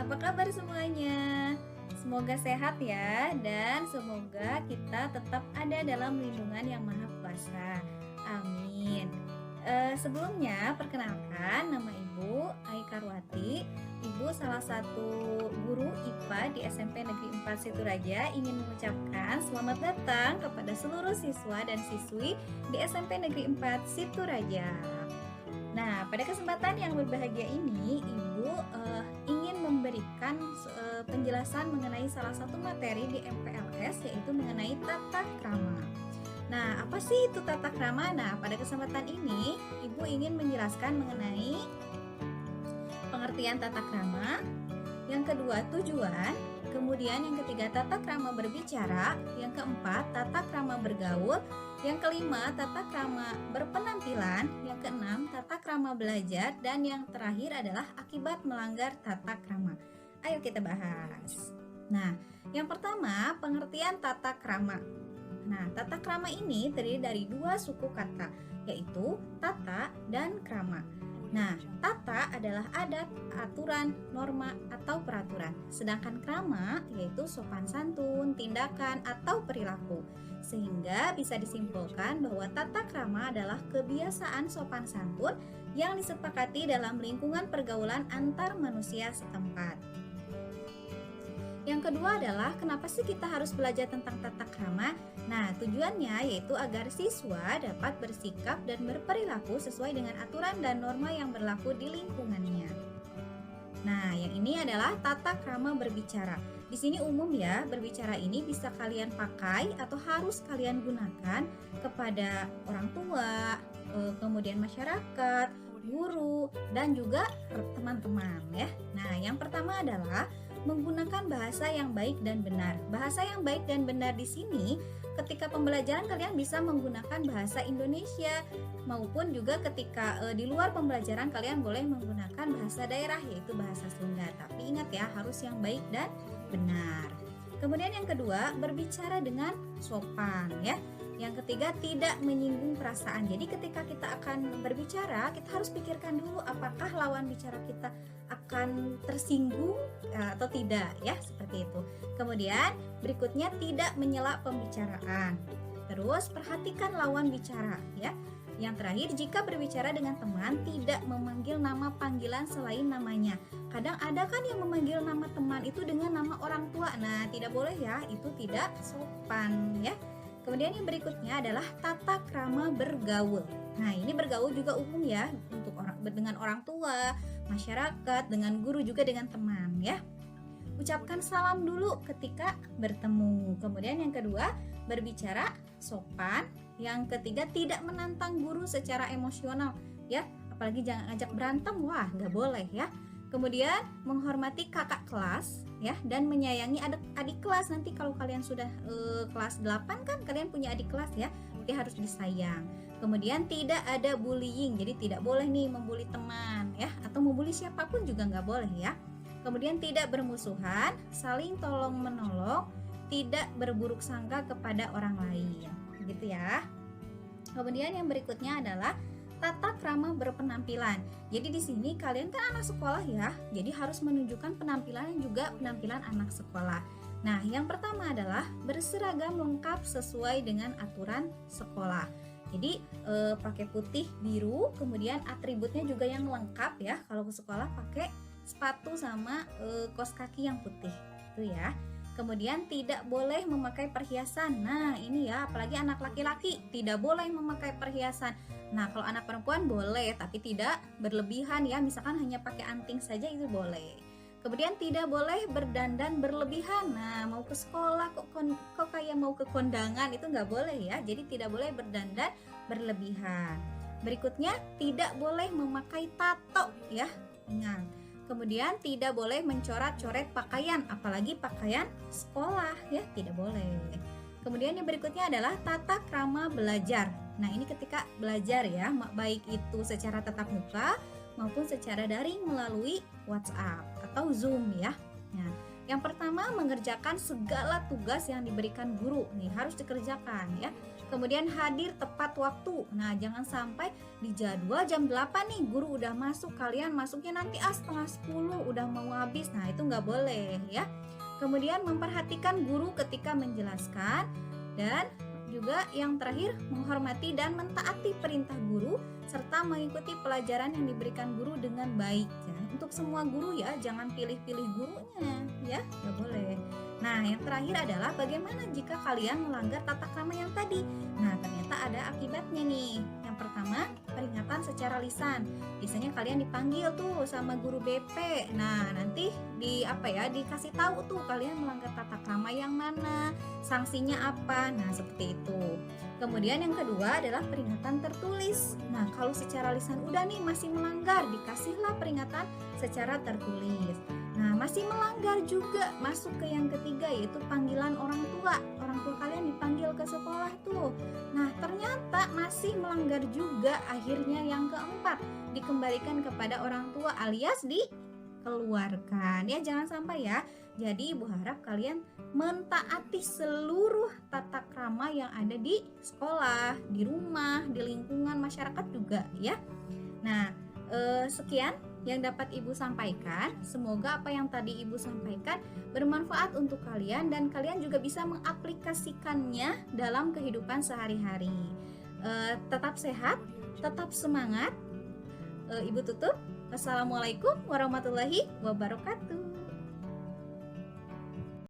Apa kabar semuanya? Semoga sehat ya, dan semoga kita tetap ada dalam lindungan Yang Maha Kuasa. Amin. Sebelumnya, perkenalkan nama Ibu Aikarwati. Ibu salah satu guru IPA di SMP Negeri 4 Situraja ingin mengucapkan selamat datang kepada seluruh siswa dan siswi di SMP Negeri 4 Situraja. Nah, pada kesempatan yang berbahagia ini, Ibu ingin memberikan penjelasan mengenai salah satu materi di MPLS, yaitu mengenai tata krama. Nah, apa sih itu tata krama? Nah, pada kesempatan ini, Ibu ingin menjelaskan mengenai pengertian tata krama, yang kedua tujuan, kemudian yang ketiga tata krama berbicara, yang keempat tata krama bergaul, yang kelima tata krama berpenampilan, yang keenam tata krama belajar, dan yang terakhir adalah akibat melanggar tata krama. Ayo kita bahas. Nah, yang pertama pengertian tata krama. Nah, tata krama ini terdiri dari dua suku kata, yaitu tata dan krama. Nah, tata adalah adat, aturan, norma, atau peraturan. Sedangkan krama yaitu sopan santun, tindakan, atau perilaku. Sehingga bisa disimpulkan bahwa tata krama adalah kebiasaan sopan santun yang disepakati dalam lingkungan pergaulan antar manusia setempat. Yang kedua adalah kenapa sih kita harus belajar tentang tata krama? Nah, tujuannya yaitu agar siswa dapat bersikap dan berperilaku sesuai dengan aturan dan norma yang berlaku di lingkungannya. Nah, yang ini adalah tata krama berbicara. Di sini umum ya, berbicara ini bisa kalian pakai atau harus kalian gunakan kepada orang tua, kemudian masyarakat, guru, dan juga teman-teman ya. Nah, yang pertama adalah menggunakan bahasa yang baik dan benar. Bahasa yang baik dan benar di sini ketika pembelajaran kalian bisa menggunakan bahasa Indonesia, maupun juga ketika di luar pembelajaran kalian boleh menggunakan bahasa daerah yaitu bahasa Sunda. Tapi ingat ya, harus yang baik dan benar. Kemudian yang kedua, berbicara dengan sopan ya. Yang ketiga, tidak menyinggung perasaan. Jadi ketika kita akan berbicara, kita harus pikirkan dulu apakah lawan bicara kita akan tersinggung atau tidak ya, seperti itu. Kemudian berikutnya, tidak menyela pembicaraan. Terus perhatikan lawan bicara ya. Yang terakhir, jika berbicara dengan teman, tidak memanggil nama panggilan selain namanya. Kadang ada kan yang memanggil nama teman itu dengan nama orang tua. Nah, tidak boleh ya, itu tidak sopan ya. Kemudian yang berikutnya adalah tata krama bergaul. Nah, ini bergaul juga umum ya, untuk dengan orang tua, masyarakat, dengan guru, juga dengan teman ya. Ucapkan salam dulu ketika bertemu. Kemudian yang kedua, berbicara sopan. Yang ketiga, tidak menantang guru secara emosional ya. Apalagi jangan ngajak berantem, wah nggak boleh ya. Kemudian menghormati kakak kelas ya, dan menyayangi adik kelas. Nanti kalau kalian sudah kelas 8 kan kalian punya adik kelas ya, jadi harus disayang. Kemudian tidak ada bullying, jadi tidak boleh nih membuli teman ya, atau membuli siapapun juga nggak boleh ya. Kemudian tidak bermusuhan, saling tolong menolong, tidak berburuk sangka kepada orang lain, gitu ya. Kemudian yang berikutnya adalah tata krama berpenampilan. Jadi di sini kalian kan anak sekolah ya, jadi harus menunjukkan penampilan yang juga penampilan anak sekolah. Nah, yang pertama adalah berseragam lengkap sesuai dengan aturan sekolah. Jadi pakai putih, biru, kemudian atributnya juga yang lengkap ya. Kalau ke sekolah pakai sepatu sama kaos kaki yang putih, itu ya. Kemudian tidak boleh memakai perhiasan. Nah, ini ya, apalagi anak laki-laki tidak boleh memakai perhiasan. Nah, kalau anak perempuan boleh, tapi tidak berlebihan ya. Misalkan hanya pakai anting saja itu boleh. Kemudian tidak boleh berdandan berlebihan. Nah, mau ke sekolah kok kayak mau ke kondangan, itu nggak boleh ya. Jadi tidak boleh berdandan berlebihan. Berikutnya, tidak boleh memakai tato ya. Ingat. Kemudian tidak boleh mencoret-coret pakaian, apalagi pakaian sekolah ya, tidak boleh. Kemudian yang berikutnya adalah tata krama belajar. Nah, ini ketika belajar ya, baik itu secara tatap muka maupun secara daring melalui WhatsApp atau Zoom ya. Nah, yang pertama, mengerjakan segala tugas yang diberikan guru nih harus dikerjakan ya. Kemudian hadir tepat waktu. Nah, jangan sampai di jadwal jam 8 nih guru udah masuk, kalian masuknya nanti setengah 10 udah mau habis. Nah, itu nggak boleh ya. Kemudian memperhatikan guru ketika menjelaskan, dan juga yang terakhir menghormati dan mentaati perintah guru serta mengikuti pelajaran yang diberikan guru dengan baik ya. Untuk semua guru ya, jangan pilih-pilih gurunya ya, nggak boleh. Nah, yang terakhir adalah bagaimana jika kalian melanggar tata krama yang tadi. Nah, ternyata ada akibatnya nih. Yang pertama, peringatan secara lisan. Biasanya kalian dipanggil tuh sama guru BP. Nah, nanti dikasih tahu tuh kalian melanggar tata krama yang mana, sanksinya apa. Nah, seperti itu. Kemudian yang kedua adalah peringatan tertulis. Nah, kalau secara lisan udah nih masih melanggar, dikasihlah peringatan secara tertulis. Nah, masih melanggar juga, masuk ke yang ketiga yaitu panggilan orang tua. Orang tua kalian dipanggil ke sekolah tuh. Nah, ternyata masih melanggar juga. Akhirnya yang keempat, dikembalikan kepada orang tua alias dikeluarkan. Ya, jangan sampai ya. Jadi Ibu harap kalian mentaati seluruh tata krama yang ada di sekolah, di rumah, di lingkungan masyarakat juga ya. Nah, sekian yang dapat Ibu sampaikan. Semoga apa yang tadi Ibu sampaikan bermanfaat untuk kalian dan kalian juga bisa mengaplikasikannya dalam kehidupan sehari-hari. Tetap sehat, tetap semangat. Ibu tutup. Wassalamualaikum warahmatullahi wabarakatuh.